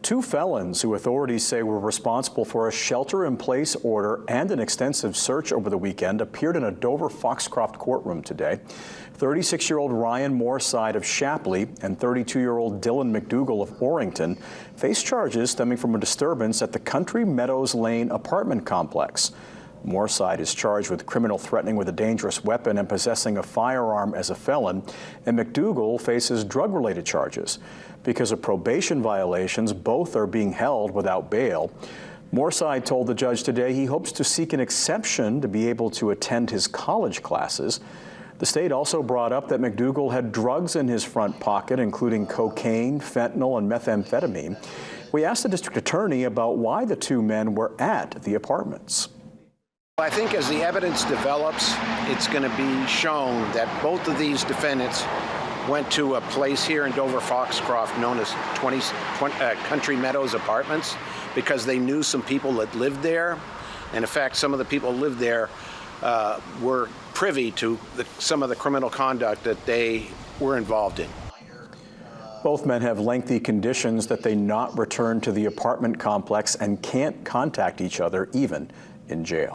Two felons who authorities say were responsible for a shelter-in-place order and an extensive search over the weekend appeared in a Dover-Foxcroft courtroom today. 36-year-old Ryan Moorside of Shapley and 32-year-old Dylan McDougall of Orrington face charges stemming from a disturbance at the Country Meadows Lane apartment complex. Moorside is charged with criminal threatening with a dangerous weapon and possessing a firearm as a felon, and McDougall faces drug-related charges. Because of probation violations, both are being held without bail. Moorside told the judge today he hopes to seek an exception to be able to attend his college classes. The state also brought up that McDougall had drugs in his front pocket, including cocaine, fentanyl, and methamphetamine. We asked the district attorney about why the two men were at the apartments. I think as the evidence develops, it's going to be shown that both of these defendants went to a place here in Dover-Foxcroft known as Country Meadows Apartments because they knew some people that lived there. And in fact, some of the people who lived there were privy to some of the criminal conduct that they were involved in. Both men have lengthy conditions that they not return to the apartment complex and can't contact each other even in jail.